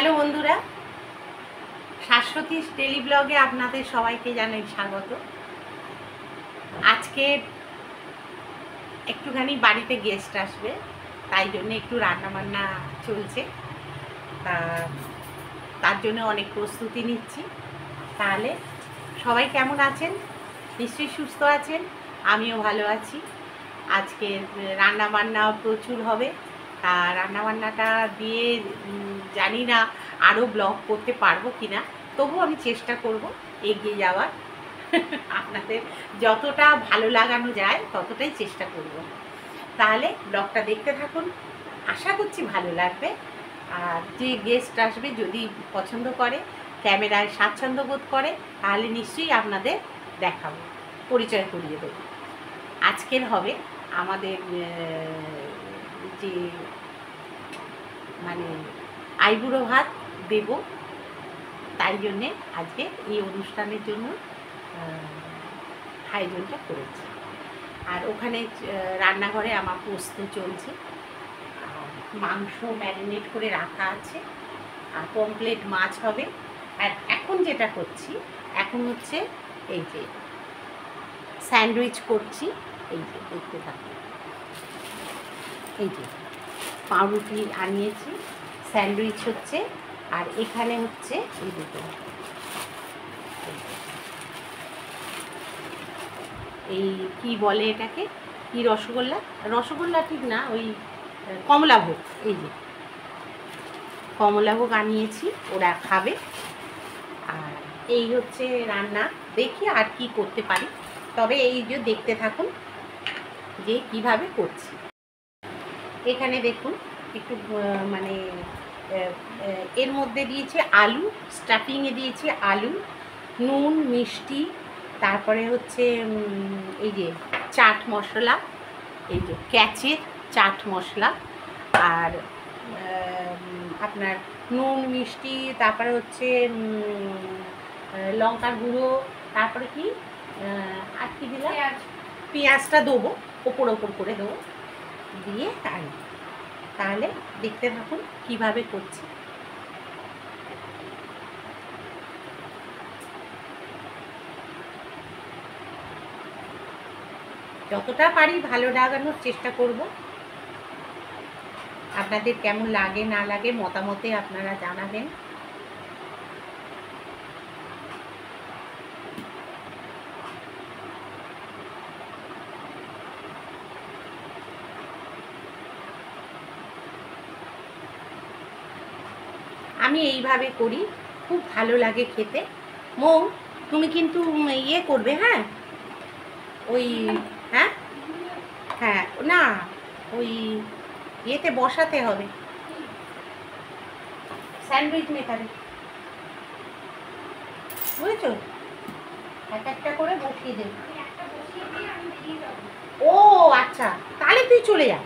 Hello বন্ধুরা, Shashwati daily ব্লগে আপনাদের সবাইকে জানাই স্বাগত। আজকে একটুখানি বাড়িতে গেস্ট আসবে, তাই জন্য একটু রান্নাবান্না চলছে। তার জন্য অনেক প্রস্তুতি নিচ্ছি। তাহলে সবাই কেমন আছেন? নিশ্চয়ই সুস্থ আছেন, আমিও ভালো আছি। আজকে রান্নাবান্না প্রচুর হবে। রান্নাবান্নাটা দিয়ে জানি না আরও ব্লগ করতে পারবো কি না, তবু আমি চেষ্টা করব এগিয়ে যাওয়ার। আপনাদের যতটা ভালো লাগানো যায় ততটাই চেষ্টা করব। তাহলে ব্লগটা দেখতে থাকুন, আশা করছি ভালো লাগবে। আর যে গেস্ট আসবে যদি পছন্দ করে, ক্যামেরায় স্বাচ্ছন্দ্য বোধ করে, তাহলে নিশ্চয়ই আপনাদের দেখাবো, পরিচয় করিয়ে দেবো। আজকের হবে আমাদের যে মানে আইবুড়ো ভাত দেব, তাই জন্যে আজকে এই অনুষ্ঠানের জন্য আয়োজনটা করেছি। আর ওখানে রান্নাঘরে আমার পোস্ত চলছে, মাংস ম্যারিনেট করে রাখা আছে, আর পমপ্লেট মাছ হবে। আর এখন যেটা করছি, এখন হচ্ছে এই যে স্যান্ডউইচ করছি। এই যে দেখতে থাকুন, এই যে পাউরুটি আনিয়েছি, স্যান্ডউইচ হচ্ছে। আর এখানে হচ্ছে এই দুটো, এই কি বলে এটাকে, কি রসগোল্লা, রসগোল্লা ঠিক না, ওই কমলাভোগ। এই যে কমলাভোগ আনিয়েছি, ওরা খাবে। আর এই হচ্ছে রান্না, দেখি আর কি করতে পারি। তবে এই যে দেখতে থাকুন যে কিভাবে করছি। এখানে দেখুন একটু মানে এর মধ্যে দিয়েছি আলু, স্টাফিংয়ে দিয়েছি আলু, নুন, মিষ্টি, তারপরে হচ্ছে এই যে চাট মশলা, এই যে ক্যাচের চাট মশলা, আর আপনার নুন, মিষ্টি, তারপরে হচ্ছে লঙ্কার গুঁড়ো, তারপরে কি আর কি দিলাম, পেঁয়াজটা দেবো ওপর করে দেবো, দিয়ে তাহলে দেখতে থাকুন কিভাবে করছি। যতটা পারি ভালো লাগানোর চেষ্টা করব। আপনাদের কেমন লাগে না লাগে মতামতে আপনারা জানাবেন। আমি এইভাবে করি, খুব ভালো লাগে খেতে। মৌ, তুমি কিন্তু ইয়ে করবে, হ্যাঁ, ওই হ্যাঁ হ্যাঁ না, ওই ইয়েতে বসাতে হবে, স্যান্ডউইচ মেকারে, বুঝেছো? এক একটা করে বসিয়ে দেবে। ও আচ্ছা, তাহলে তুই চলে যা।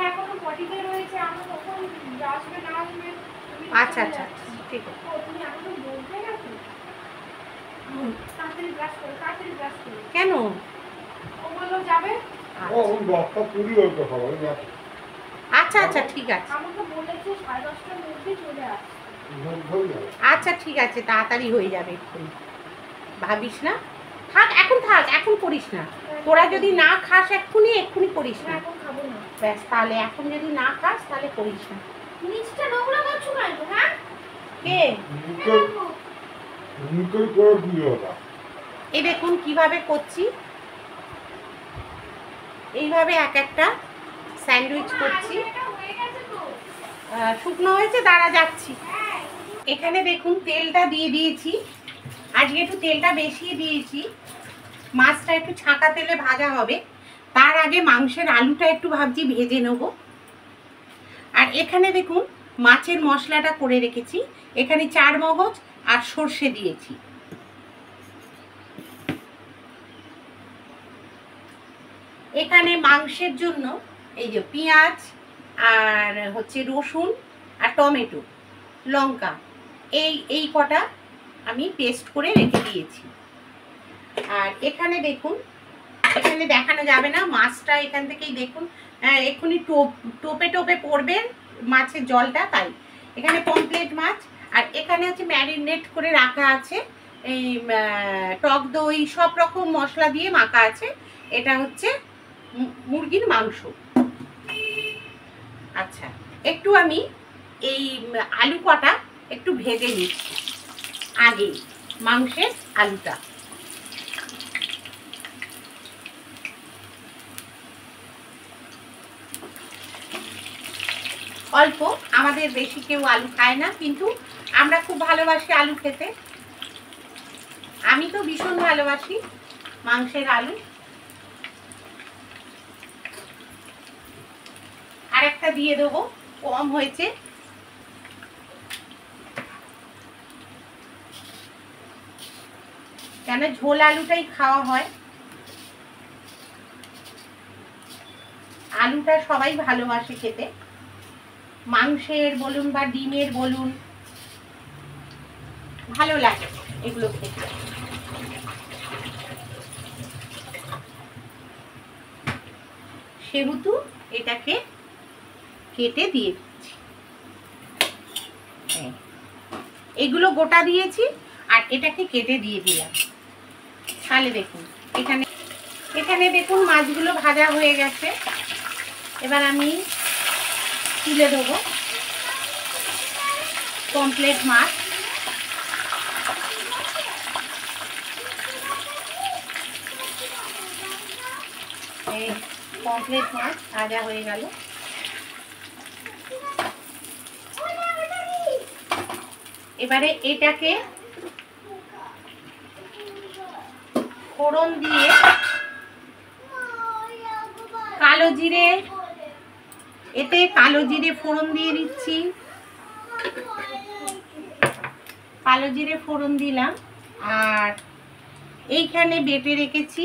এখনো পটিতে রয়েছে, আমরা কখন আসবে না আসবে। আচ্ছা আচ্ছা ঠিক আছে। তুমি এখনো বলতে গেছো, তাড়াতাড়ি ব্রাশ করো, তাড়াতাড়ি ব্রাশ করো। কেন? ও বললো যাবে। আচ্ছা আচ্ছা ঠিক আছে। আমাকে বলেছে 10:30টার মধ্যে চলে আসবে। আচ্ছা ঠিক আছে, তাড়াতাড়ি হয়ে যাবে, এক্ষুনি ভাবিস না। থাক, এখন করিস না। তোরা যদি না খাস এক্ষুনি করিস না। এখন খাবো না। ব্যাস, তাহলে এখন যদি না খাস তাহলে করিস না। নিচটা নোংরা করছো কেন? হ্যাঁ, কে? এই দেখুন কিভাবে করছি, এইভাবে এক একটা স্যান্ডউইচ করছি। শুকনো হয়েছে, দাঁড়া যাচ্ছি। এখানে দেখুন তেলটা দিয়ে দিয়েছি, আজকে একটু তেলটা বেশি দিয়েছি। মাছটা একটু ছাঁকা তেলে ভাজা হবে, তার আগে মাংসের আলুটা একটু ভাবছি ভেজে নেব। আর এখানে দেখুন মাছের মশলাটা করে রেখেছি, এখানে 4 মগজ আর সর্ষে দিয়েছি। এখানে মাংসের জন্য এই যে পেঁয়াজ আর হচ্ছে রসুন আর টমেটো, লঙ্কা, এই কটা আমি পেস্ট করে রেখে দিয়েছি। আর এখানে দেখুন, এখানে দেখানো যাবে না, মাছটা এখান থেকেই দেখুন, এক্ষুনি টোপে পড়বে মাছের জলটা, তাই এখানে পমফ্রেট মাছ, আর এখানে হচ্ছে ম্যারিনেট করে রাখা আছে এই টক দই সব রকম মশলা দিয়ে মাখা আছে। এটা হচ্ছে মুরগির মাংস। আচ্ছা, একটু আমি এই আলু কটা একটু ভেজে নিচ্ছি আগে, মাংসের আলুটা। অল্প, আমাদের বেশি কেউ আলু খায় না, কিন্তু আমরা খুব ভালোবাসি আলু খেতে। আমি তো ভীষণ ভালোবাসি মাংসের আলু। আরেকটা দিয়ে দেবো, কম হয়েছে। কেন ঝোল আলুটাই খাওয়া হয়, আলুটা সবাই ভালোবাসে খেতে, মাংসের বলুন বা ডিমের বলুন, ভালো লাগে এগুলো খেতে। সেহেতু এটাকে কেটে দিয়ে দিচ্ছি। এগুলো গোটা দিয়েছি আর এটাকে কেটে দিয়ে দিলাম। তাহলে দেখুন এখানে দেখুন মাছগুলো ভাজা হয়ে গেছে। এবার আমি তুলে দেবো পমফ্রেট মাছ। এই পমফ্রেট মাছ ভাজা হয়ে গেল। এবারে এটাকে ফোড়ন দিয়ে কালো জিরে, এতে কালো জিরে ফোড়ন দিয়ে দিচ্ছি। কালো জিরে ফোড়ন দিলাম, আর এইখানে বেটে রেখেছি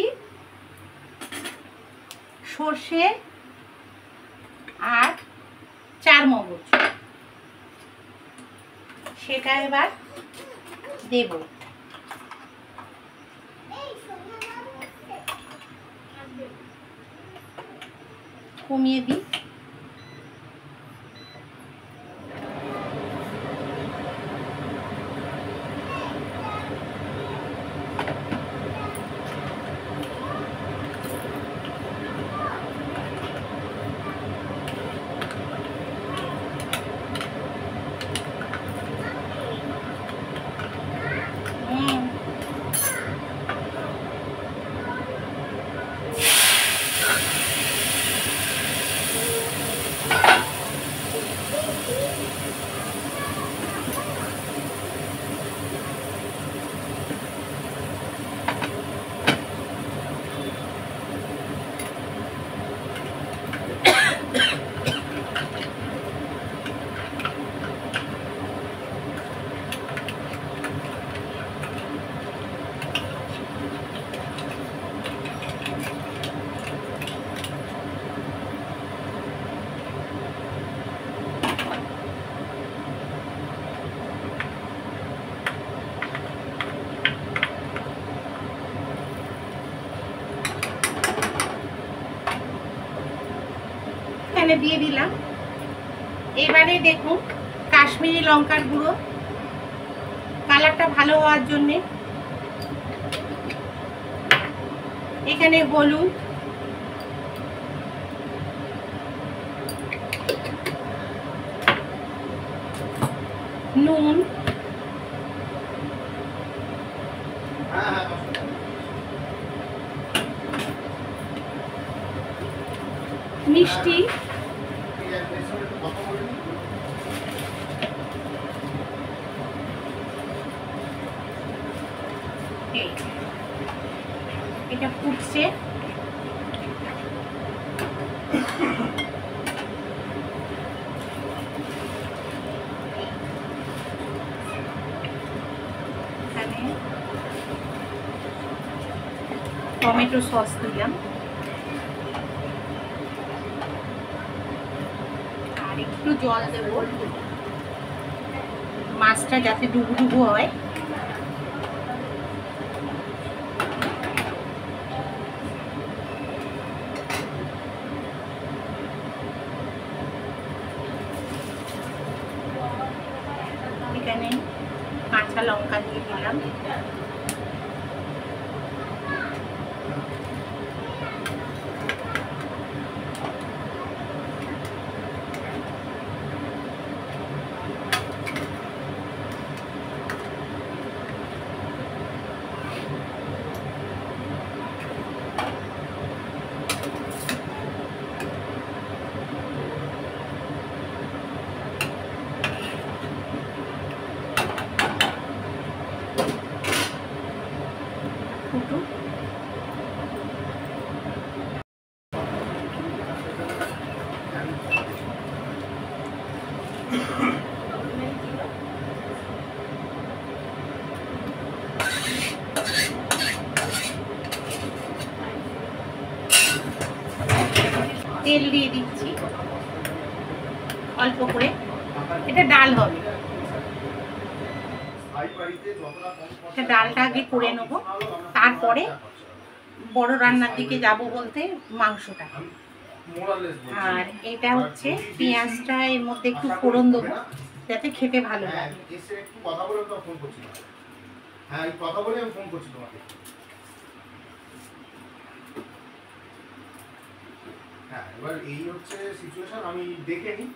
সর্ষে আর চারমগজ, সেটা এবার দেব। কমিয়ে দিই। দিয়ে দিলাম। এবারে দেখুন কাশ্মীরি লঙ্কার গুঁড়ো, কালারটা ভালো হওয়ার জন্যে। এখানে হলুদ, নুন, মিষ্টি, এটা ফুটছে। টমেটো সস দিলাম, আর একটু জল দেব মাছটা যাতে ডুবডুবো হয়। এখানে কাঁচা লঙ্কা দিয়ে দিলাম, ফুটুক। তেল দিয়ে দিচ্ছি অল্প করে, এটা ডাল হবে, ডালটা আগে করে নেবো, তারপরে বড় রান্নার দিকে যাব বলতে মাংসটা। আর এটা হচ্ছে পেঁয়াজটা এর মধ্যে একটু ফোড়ন দেবো যাতে খেতে ভালো লাগে। হ্যাঁ, এবার এই হচ্ছে সিচুয়েশন। আমি দেখে নিই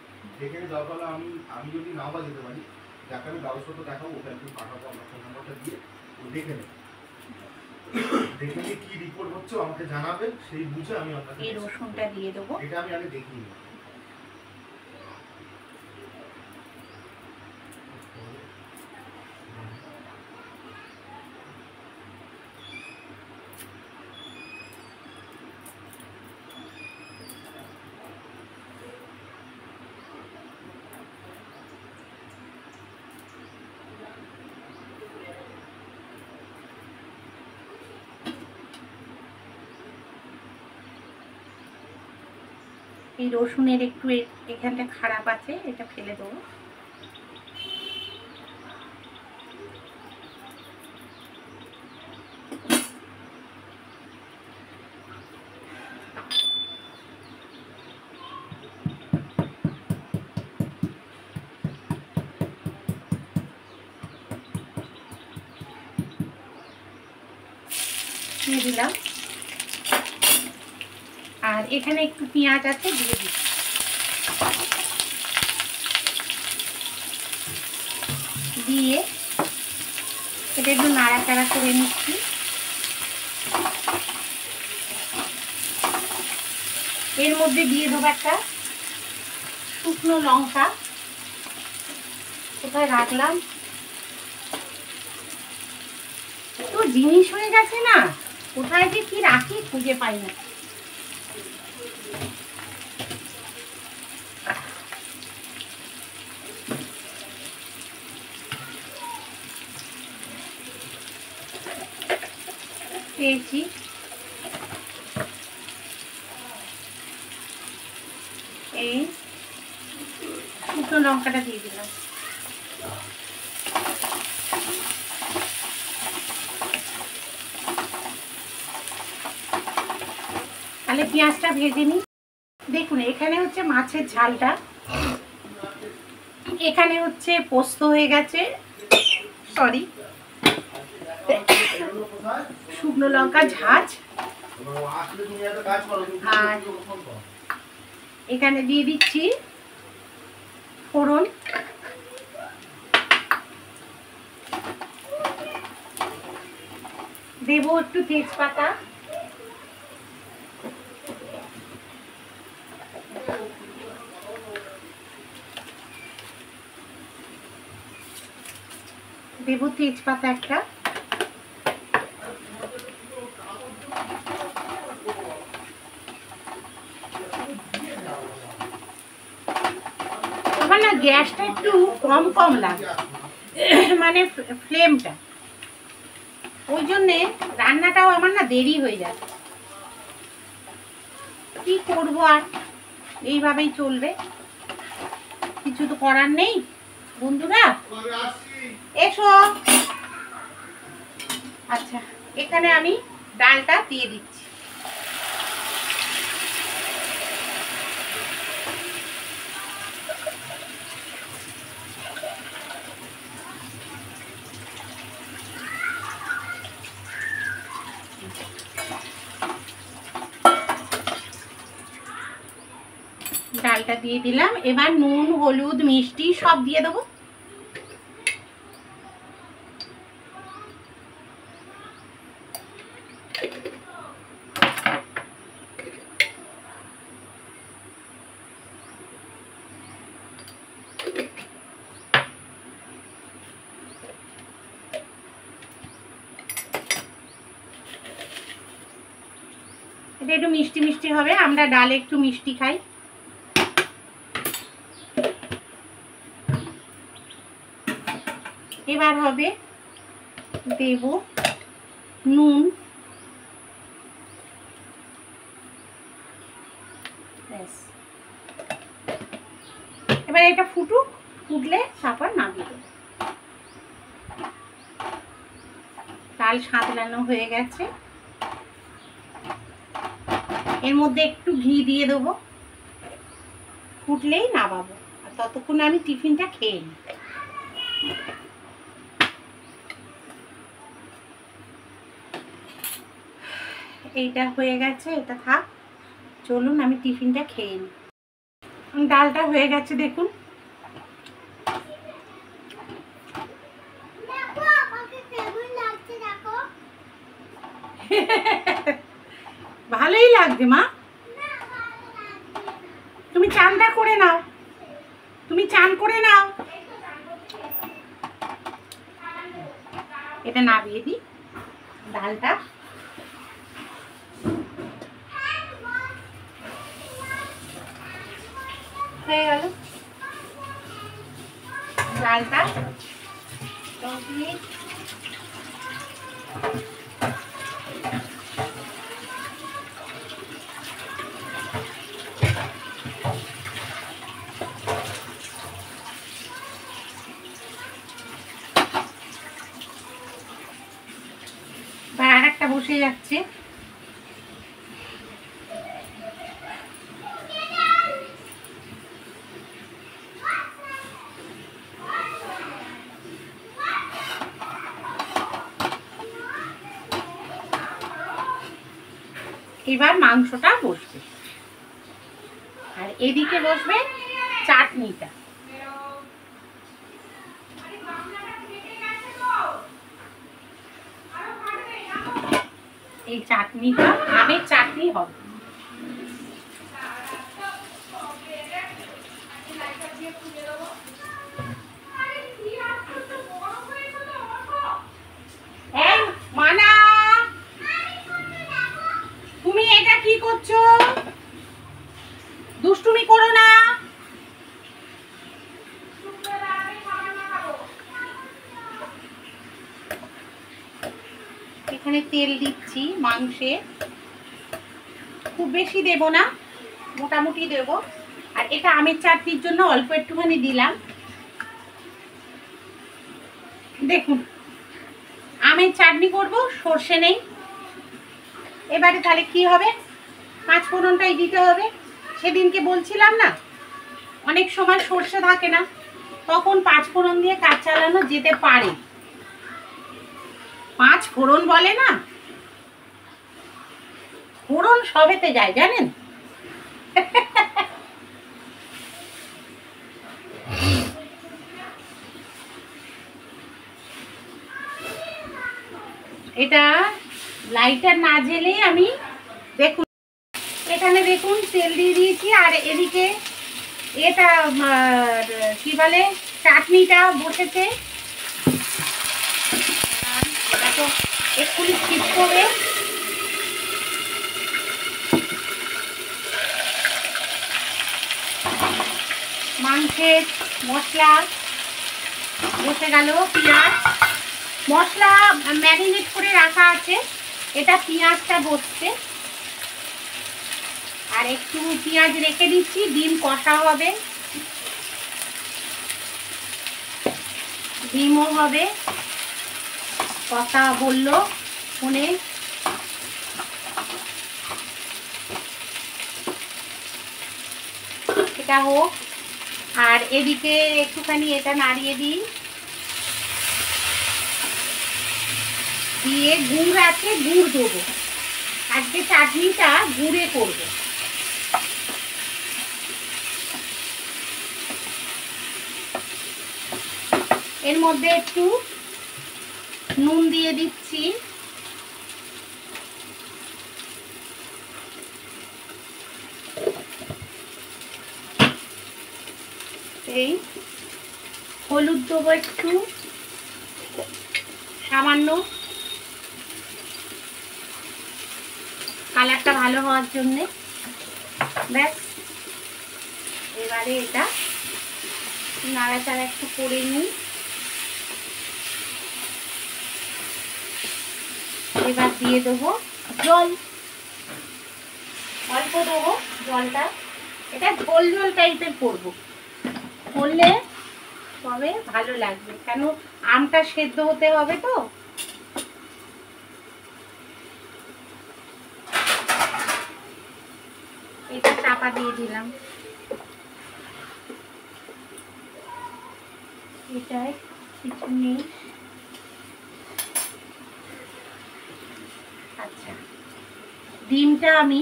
দরকার হলে আমি যদি নাও বা যেতে পারি, যাকে আমি কাগজপত্র দেখাবো ওটা একটু পাঠাবো, আমার ফোন নাম্বারটা দিয়ে ও দেখে নিই কি রিপোর্ট হচ্ছে আমাকে জানাবে, সেই বুঝে আমি আপনাকে এই রসুনটা দিয়ে দেবো। এটা আমি আগে দেখিনি। এই রসুনের একটু এখানটা খারাপ আছে, এটা ফেলে দেবো। দিয়ে দিলাম, আর এখানে একটু পেঁয়াজ আছে দিয়ে দিচ্ছি। দিয়ে এটা একটু নাড়াচাড়া করে নিচ্ছি। এর মধ্যে দিয়ে দেবো একটা শুকনো লঙ্কা, কোথায় রাখলাম, তো জিনিস হয়ে গেছে না, কোথায় যে কি রাখি খুঁজে পাই না। পেয়েছি, এই শুকনো লঙ্কাটা দিয়ে দিলাম। তাহলে পেঁয়াজটা ভেজে নিই। দেখুন এখানে হচ্ছে মাছের ঝালটা, এখানে হচ্ছে পোস্ত হয়ে গেছে, সরি শুকনো লঙ্কা ঝাঁঝ, আর এখানে দিয়ে দিচ্ছি ফোড়ন, দেবো একটু তেজপাতা, দেবো তেজপাতা একটা, আমার না গ্যাসটা একটু কম কম লাগে, মানে ফ্লেমটা, ওই জন্যে রান্নাটাও আমার না দেরি হয়ে যায়। কি করবো আর, এইভাবেই চলবে, কিছু তো করার নেই। বন্ধুরা এসো। আচ্ছা, এখানে আমি ডালটা দিয়ে দিচ্ছি। ডালটা দিয়ে দিলাম। এবার নুন, হলুদ, মিষ্টি সব দিয়ে দেবো। এটা একটু মিষ্টি মিষ্টি হবে, আমরা ডালে একটু মিষ্টি খাই। এবার হবে দেব নুন, এবার এটা ফুটুক, ফুটলে তারপর নামিয়ে দেবো। ডাল সাঁতলানো হয়ে গেছে, এর মধ্যে একটু ঘি দিয়ে দেবো, ফুটলেই নামাবো। আর ততক্ষণ আমি টিফিনটা খেয়ে নিই। এইটা হয়ে গেছে, এটা থাক, চলুন আমি টিফিনটা খেয়ে নিই। ডালটা হয়ে গেছে দেখুন। ভালোই লাগছে মা, তুমি চানটা করে নাও, তুমি চান করে নাও। এটা নামিয়ে দিই ডালটা। হয়ে গেল ডালটা কমপ্লিট। আর একটা বসে যাচ্ছে। এবার মাংসটা বসবে, আর এদিকে বসবে চাটনিটা। এই চাটনিটা আমের চাটনি হবে। মানা, তুমি এটা কি করছো? দুষ্টুমি করো না। এখানে তেল দিচ্ছি মাংসে, খুব বেশি দেব না, মোটামুটি দেব। আর এটা আমের চাটনির জন্য অল্প একটুখানি দিলাম। দেখুন আমের চাটনি করব, সর্ষে নেই। এবারে তাহলে কি হবে, পাঁচ ফোড়নটাই দিতে হবে। সেদিনকে বলছিলাম না, অনেক সময় সর্ষে থাকে না, তখন পাঁচ ফোড়ন দিয়ে কাজ চালানো যেতে পারে। পাঁচ ফোড়ন বলে না, ফোড়ন সবেতে যায় জানেন। এটা লাইটার না জ্বেলে আমি, দেখুন এখানে দেখুন তেল দিয়ে দিয়েছি। আর এদিকে এটা কি বলে, চাটনিটা বসেছে। এটা তো এক্ষুনি ছিট করে মাংসের মশলা বসে গেল। পেঁয়াজ মশলা ম্যারিনেট করে রাখা আছে, এটা পেঁয়াজটা বসছে। আর একটু পেঁয়াজ রেখে দিচ্ছি, ডিম কষা হবে, ডিমও হবে। কথা বললো ফোনে। এটা হোক, আর এদিকে একটুখানি এটা নাড়িয়ে দিই। দিয়ে গুড় আছে, গুড় দেবো। আজকে চাটনিটা গুড়ে করব, এর মধ্যে একটু নুন দিয়ে দিচ্ছি, এই হলুদ দেবো একটু সামান্য, কালারটা ভালো হওয়ার জন্যে। ব্যাস, এবারে এটা নাড়াচাড়া একটু করে নিই। এবার দিয়ে দেবো জল, অল্প দেবো জলটা, এটা ঝোল ঝোল টাইপের করবো, করলে তবে ভালো লাগবে, কেন আমটা সেদ্ধ হতে হবে তো। এটা চাপা দিয়ে দিলাম, এটাই কিছু নেই। আচ্ছা, ডিমটা আমি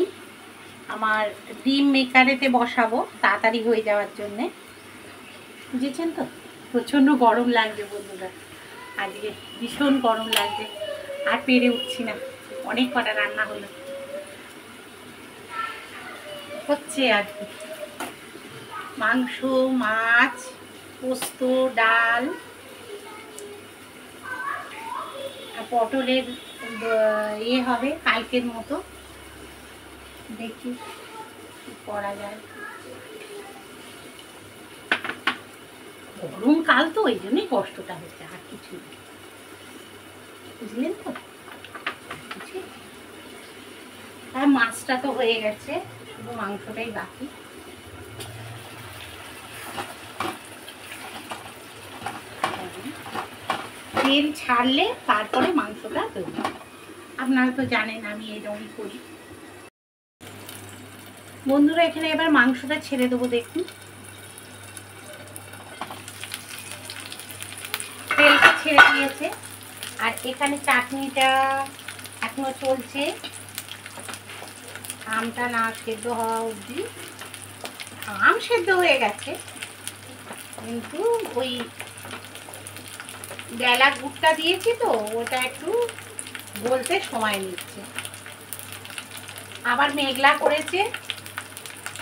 আমার ডিম মেকারেতে বসাবো তাড়াতাড়ি হয়ে যাওয়ার জন্যে, বুঝেছেন তো। প্রচণ্ড গরম লাগছে বন্ধুরা, আজকে ভীষণ গরম লাগছে, আর পেরে উঠছি না, অনেক কটা রান্না হলো হচ্ছে আজকে, মাংস, মাছ, পোস্ত, ডাল, আর পটলের ইয়ে হবে কালকের মতো, দেখি কি করা যায়। গরমকাল তো ওই জন্যই কষ্টটা হচ্ছে, আর কিছু বুঝলেন তো। আর মাছটা তো হয়ে গেছে, শুধু মাংসটাই বাকি। তেল ছাড়লে তারপরে মাংসটা দেবো, আপনারা তো জানেন আমি এরকমই করি। বন্ধুরা, এখানে এবার মাংসটা ছেড়ে দেবো, দেখুন তেলটা ছেড়ে দিয়েছে। আর এখানে চাটনিটা এখনো চলছে, আমটা না সেদ্ধ হওয়া অবধি। আম সেদ্ধ হয়ে গেছে, কিন্তু ওই বেলা গুড়টা দিয়েছি তো ওটা একটু বলতে সময় নিচ্ছে। আবার মেঘলা করেছে,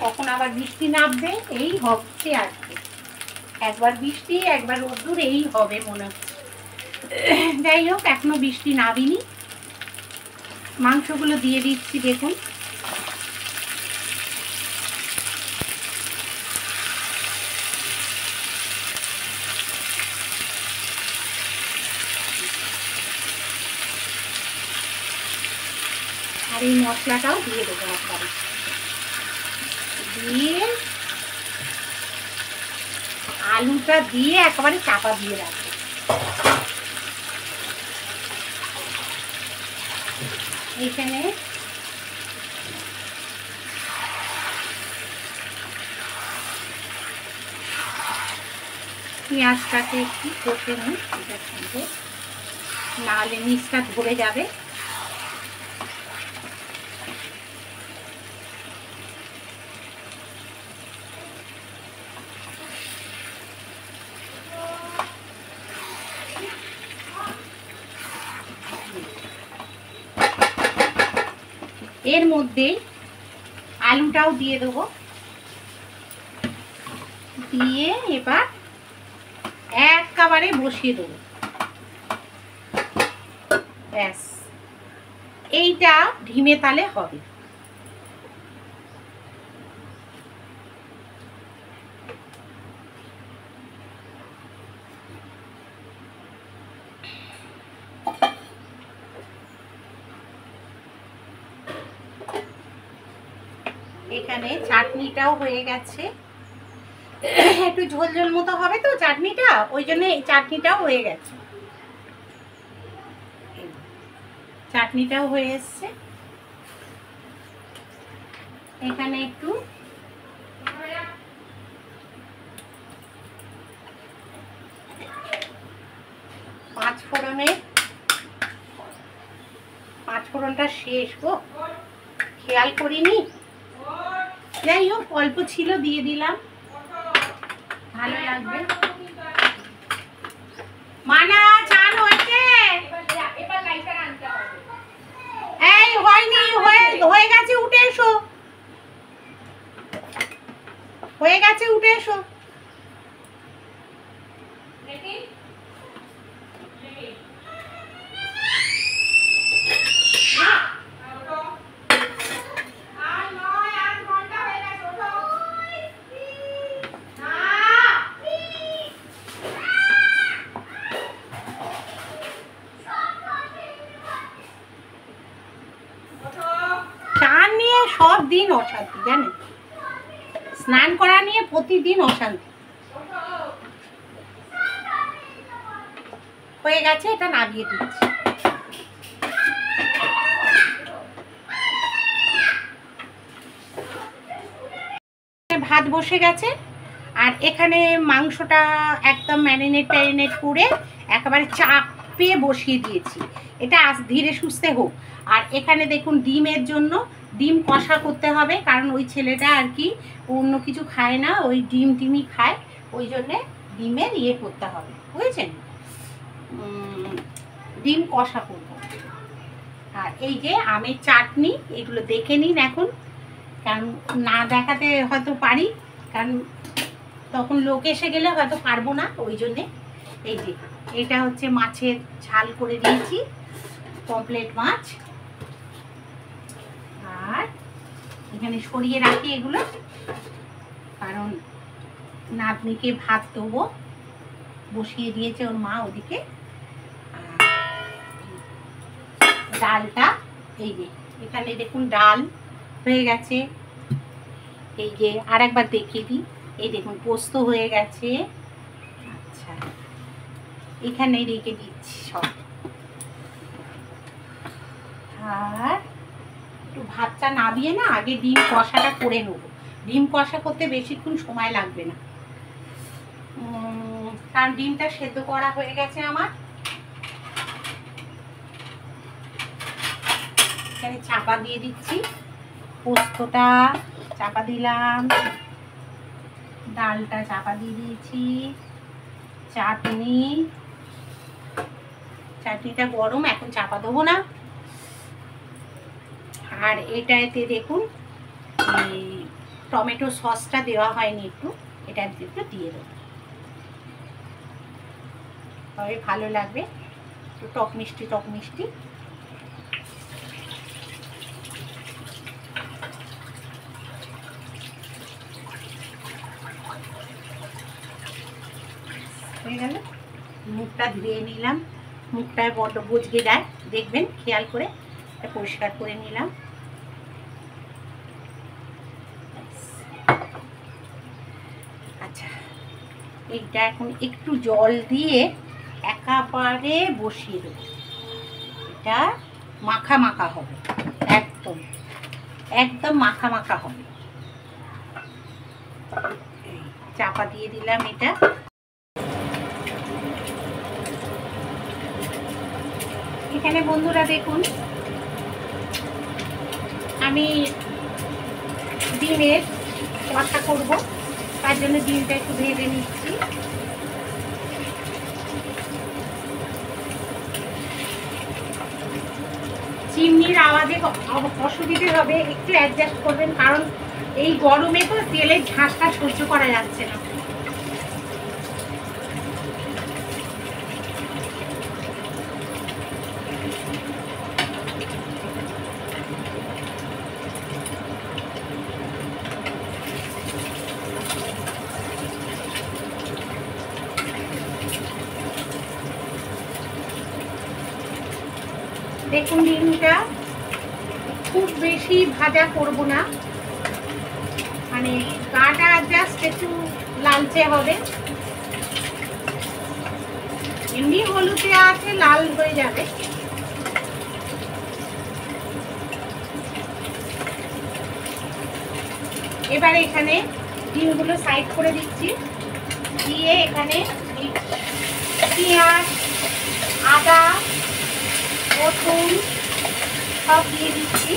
কখন আবার বৃষ্টি নামবে এই হচ্ছে আজকে, একবার বৃষ্টি একবার রোদ্দুর এই হবে মনে হচ্ছে। যাই হোক, এখনো বৃষ্টি নামেনি। মাংসগুলো দিয়ে দিচ্ছি, দেখুন আর এই মশলাটাও দিয়ে দেবো একবারে, দিয়ে আলুটা দিয়ে একেবারে চাপা দিয়ে রাখবো। এইখানে পেঁয়াজটাকে একটু কষে নিই এটার সঙ্গে, নাহলে নিচটা ধরে যাবে। এর মধ্যে আলুটাও দিয়ে দেবো, দিয়ে এবার একেবারে বসিয়ে দেবো। ব্যাস, এইটা ধিমে তালে হবে। এখানে চাটনিটাও হয়ে গেছে, একটু ঝোল ঝোল মতো হবে তো চাটনিটা, ওই জন্য এই চাটনিটাও হয়ে গেছে। চাটনিটাও হয়ে এসছে। এখানে একটু পাঁচফোড়নটা শেষ গো, খেয়াল করিনি। যাই হোক, অল্প ছিল দিয়ে দিলাম, ভালো লাগবে। এসো। চান নিয়ে সব দিন অশান্তি জানেন, স্নান করা নিয়ে প্রতিদিন অশান্তি। হয়ে গেছে, এটা নামিয়ে দিচ্ছি। ভাত বসে গেছে, আর এখানে মাংসটা একদম ম্যারিনেট করে একেবারে চাপে বসিয়ে দিয়েছি। এটা ধীরে সুস্থে হোক। আর এখানে দেখুন ডিমের জন্য ডিম কষা করতে হবে, কারণ ওই ছেলেটা আর কি অন্য কিছু খায় না, ওই ডিমই খায়, ওই জন্যে ডিমের ইয়ে করতে হবে, বুঝেছেন? ডিম কষা করব। আর এই যে আমের চাটনি, এগুলো দেখে নিন এখন, কারণ না দেখাতে হয়তো পারি, কারণ তখন লোক এসে গেলে হয়তো পারবো না, ওই জন্যে। এই যে এটা হচ্ছে মাছের ঝাল করে দিয়েছি, পমফ্রেট মাছ। আর এখানে সরিয়ে রাখি এগুলো, কারণ নাতনিকে ভাত দেবো, বসিয়ে দিয়েছে ওর মা ওদিকে। ডালটা এই যে এখানে দেখুন ডাল হয়ে গেছে। এই যে আর একবার দেখিয়ে দিই, এই দেখুন পোস্ত হয়ে গেছে। আচ্ছা, এখানে রেখে দিচ্ছি সব। আর একটু ভাতটা নামিয়ে না আগে ডিম কষাটা করে নেবো। ডিম কষা করতে বেশিক্ষণ সময় লাগবে না, কারণ ডিমটা সেদ্ধ করা হয়ে গেছে আমার। এখানে চাপা দিয়ে দিচ্ছি, পোস্তটা চাপা দিলাম, ডালটা চাপা দিয়ে দিয়েছি, চাটনিটা গরম, এখন চাপা দেবো না। আর এটাতে দেখুন এই টমেটো সসটা দেওয়া হয়নি, একটু এটা একটু দিয়ে দেবো, তবে ভালো লাগবে, একটু টক মিষ্টি। হয়ে গেল। মুখটা ধুয়ে নিলাম, মুখটায় বড্ড বুঝকে যায়, দেখবেন খেয়াল করে, এটা পরিষ্কার করে নিলাম। আচ্ছা, এইটা এখন একটু জল দিয়ে একেবারে বসিয়ে দেবো। এটা মাখা হবে, একদম মাখা হবে। চাপা দিয়ে দিলাম এটা। এখানে বন্ধুরা দেখুন, আমি ডিমের কষা করব, তার জন্য ডিমটা একটু ভেজে নিচ্ছি। চিমনির আওয়াজে অসুবিধে হবে, একটু অ্যাডজাস্ট করবেন, কারণ এই গরমে তো তেলের ঝাঁসটা সহ্য করা যাচ্ছে না। দেখুন ডিমটা খুব বেশি ভাজা করব না, মানে গাটা জাস্ট একটু লালচে হবে, এমনি হলুদে আছে, লাল হয়ে যাবে। এবার এখানে ডিমগুলো সাইড করে দিচ্ছি, দিয়ে এখানে পেঁয়াজ, আদা, রসুন সব দিয়ে দিচ্ছি।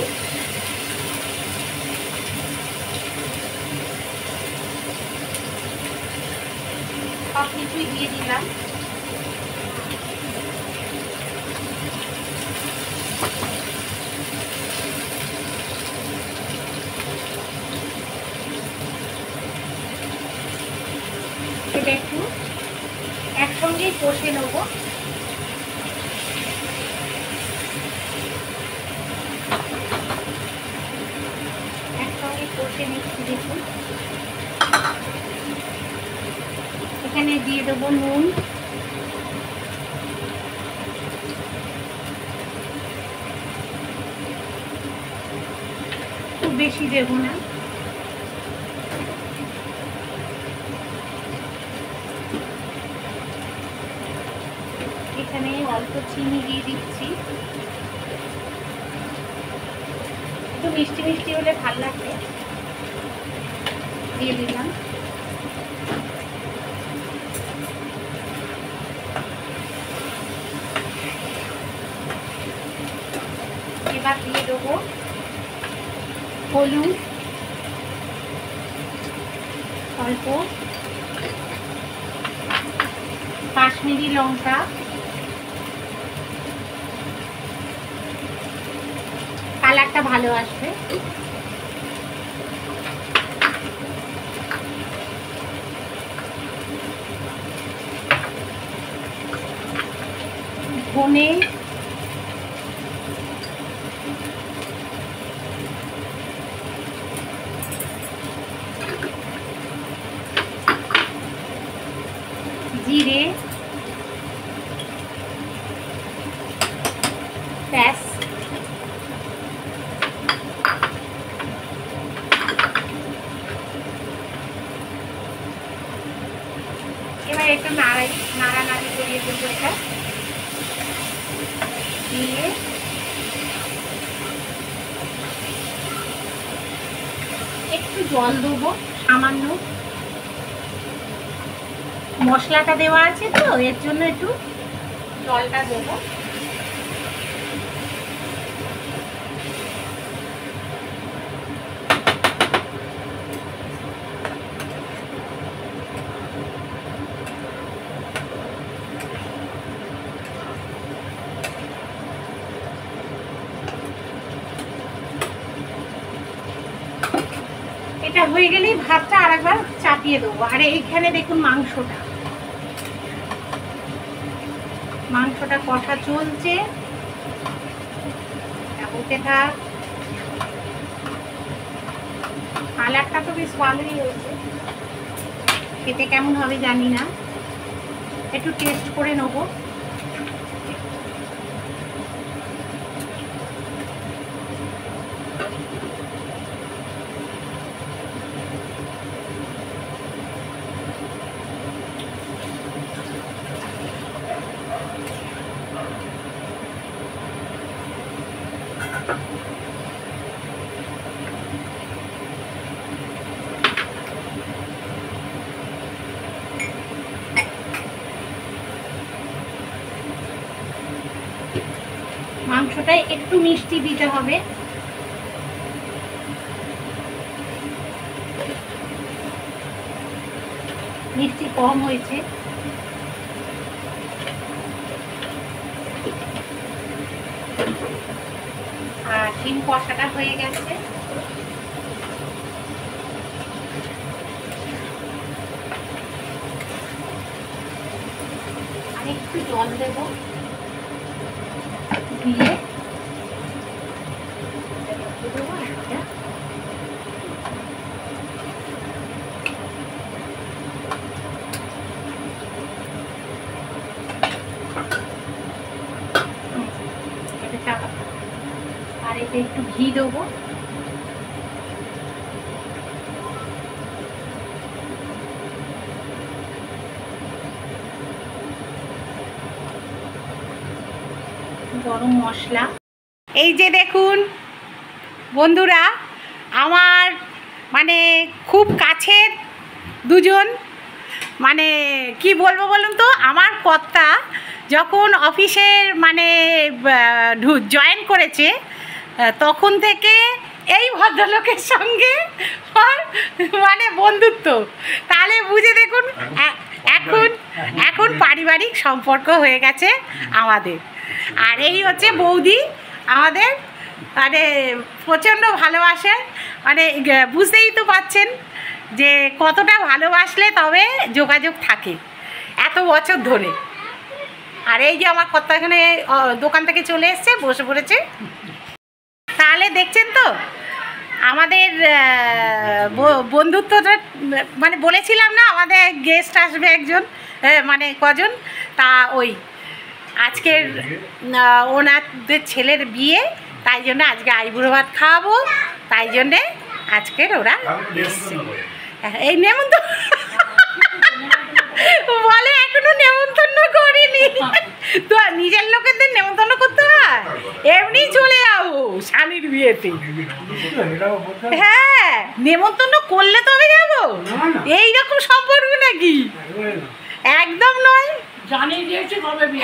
সব কিছুই দিয়ে দিলাম। একসঙ্গেই কষে নেবো। একসঙ্গে কষে নিচ্ছি। দেখুন এখানে দিয়ে দেবো নুন, খুব বেশি দেবো না। এখানে অল্প চিনি দিয়ে দিচ্ছি, একটু মিষ্টি মিষ্টি হলে ভালো লাগবে, দিয়ে দিলাম। এবার দিয়ে দেবো হলুদ অল্প, কাশ্মীরি লঙ্কা, কালারটা ভালো আসবে। ধনে, জিরে, ব্যাস এবার একটু নাড়ানাড়ি করিয়ে দেবো। এটা দিয়ে একটু জল দেবো সামান্য, মশলাটা দেওয়া আছে তো এর জন্য একটু জলটা দেবো। এটা হয়ে গেলেই ভাতটা আরেকবার চাপিয়ে দেবো। আর এইখানে দেখুন মাংসটা কষা চলছে, হতে থাক। কালারটা তো বেশ ভালোই হয়েছে, খেতে কেমন হবে জানি না, একটু টেস্ট করে নেবো। মাংসটায় একটু মিষ্টি দিতে হবে, মিষ্টি কম হয়েছে। আর ডিম কষাটা হয়ে গেছে। আর একটু জল দেব, দিয়ে আর এতে একটু ঘি দেবো। গরম মশলা, এই যে দেখুন বন্ধুরা, আমার মানে খুব কাছের দুজন, মানে কি বলবো বলুন তো, আমার কর্তা যখন অফিসের মানে জয়েন করেছে তখন থেকে এই ভদ্রলোকের সঙ্গে মানে বন্ধুত্ব, তাহলে বুঝে দেখুন এখন পারিবারিক সম্পর্ক হয়ে গেছে আমাদের। আর এই হচ্ছে বৌদি আমাদের, মানে প্রচণ্ড ভালোবাসে, মানে বুঝতেই তো পাচ্ছেন যে কতটা ভালোবাসলে তবে যোগাযোগ থাকে। এত এত বছর ধরে। আর এই যে আমার কর্তা এখানে দোকান থেকে চলে এসছে, বসে পড়েছে। তাহলে দেখছেন তো আমাদের বন্ধুত্বটা, মানে বলেছিলাম না আমাদের গেস্ট আসবে একজন, মানে কজন, তা ওই আজকের ওনাদের ছেলের বিয়ে, তাই জন্য আজকে আইবুড়ো ভাত খাওয়াবো, তাই জন্যে আজকের ওরা এসছে। এই নেমন্তন্ন বলে এখনো নেমন্তন্ন করিনি, তো নিজের লোকেদের নেমন্তন্ন করতে হয়, এমনি চলে যাবো স্বামীর বিয়েতে। হ্যাঁ, নেমন্তন্ন করলে তবে যাবো, এইরকম সম্পর্ক নাকি? একদম নয়।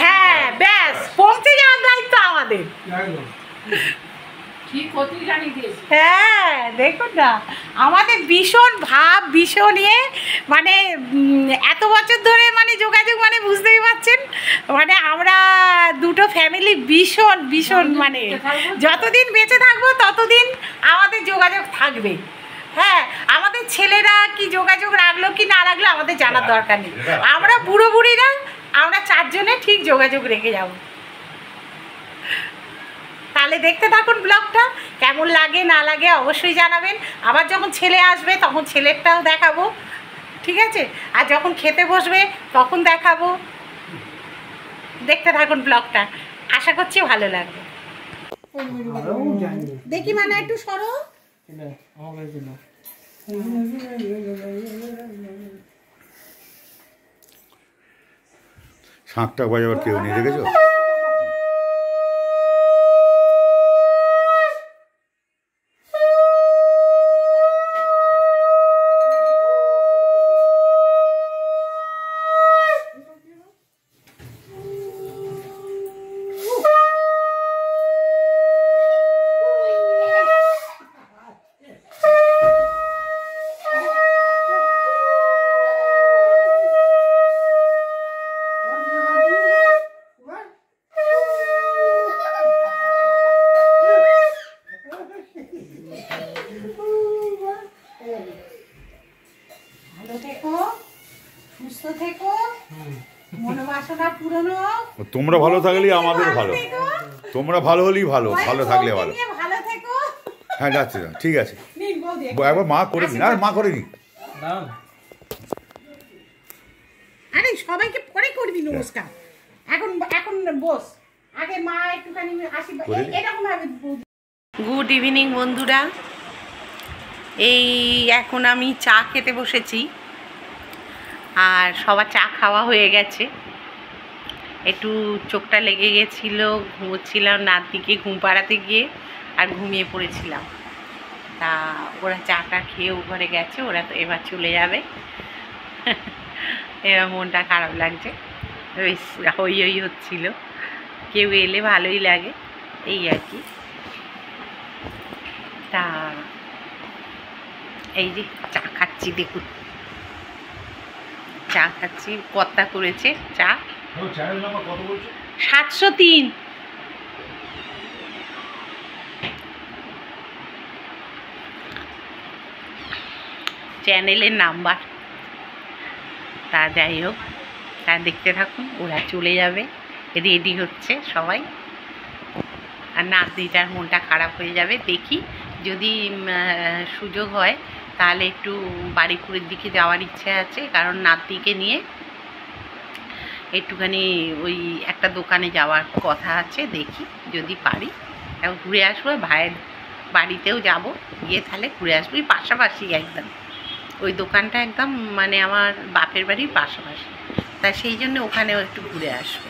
হ্যাঁ, ব্যাস পৌঁছে যাওয়ার দায়িত্ব আমাদের। হ্যাঁ, দেখুন না আমাদের ভীষণ ভাব, ভীষণ মানে এত বছর ধরে মানে যোগাযোগ, মানে বুঝতেই পারছেন, মানে আমরা দুটো ফ্যামিলি ভীষণ ভীষণ, মানে যতদিন বেঁচে থাকবো ততদিন আমাদের যোগাযোগ থাকবে। হ্যাঁ, আমাদের ছেলেরা কি যোগাযোগ রাখলো কি না রাখলো আমাদের জানার দরকার নেই, আমরা বুড়ো বুড়িরা আমরা চারজনে ঠিক যোগাযোগ রেখে যাব। তাহলে দেখতে থাকুন ব্লগটা, কেমন লাগে না লাগে অবশ্যই জানাবেন। আবার যখন ছেলে আসবে তখন ছেলেরটাও দেখাবো, ঠিক আছে? আর যখন খেতে বসবে তখন দেখাবো। দেখতে থাকুন ব্লগটা, আশা করছি ভালো লাগবে। দেখি মানে একটু সরো। শাঁখটা বাজাবার কেউ নেই, দেখেছো? তোমরা ভালো থাকলেই আমাদের ভালো, তোমরা ভালো হলেই ভালো, ভালো থাকলে ভালো। হ্যাঁ, যাচ্ছে, ঠিক আছে, একবার মা করে নি, আর মা করে নি। আরে সবাইকে পরে করবি নমস্কার, এখন এখন বস, আগে মা একটুখানি আশীর্বাদ এরকম ভাবে। গুড ইভিনিং বন্ধুরা, এই এখন আমি চা খেতে বসেছি, আর সবার চা খাওয়া হয়ে গেছে। একটু চোখটা লেগে গেছিলো, ঘুমোচ্ছিলাম, নাতিকে ঘুম পাড়াতে গিয়ে আর ঘুমিয়ে পড়েছিলাম। তা ওরা চাটা খেয়ে ও ঘরে গেছে, ওরা তো এবার চলে যাবে। এবার মনটা খারাপ লাগছে, বেশ হই হই হচ্ছিল, কেউ এলে ভালোই লাগে, এই আর কি। তা এই যে চা খাচ্ছি, দেখুন চা খাচ্ছি, কর্তা করেছে চা। 703 চ্যানেলের নাম্বার। তা যাই হোক, তা দেখতে থাকুন, ওরা চলে যাবে, রেডি হচ্ছে সবাই, আর নাতিটার মনটা খারাপ হয়ে যাবে। দেখি যদি সুযোগ হয় তাহলে একটু বাড়িপুরের দিকে যাওয়ার ইচ্ছে আছে, কারণ নাতিকে নিয়ে একটুখানি ওই একটা দোকানে যাওয়ার কথা আছে, দেখি যদি পারি এখন ঘুরে আসবো। ভাইয়ের বাড়িতেও যাব, গিয়ে তাহলে ঘুরে আসবো, ওই পাশাপাশি একদম, ওই দোকানটা একদম মানে আমার বাপের বাড়ির পাশাপাশি, তা সেই জন্য ওখানেও একটু ঘুরে আসবো।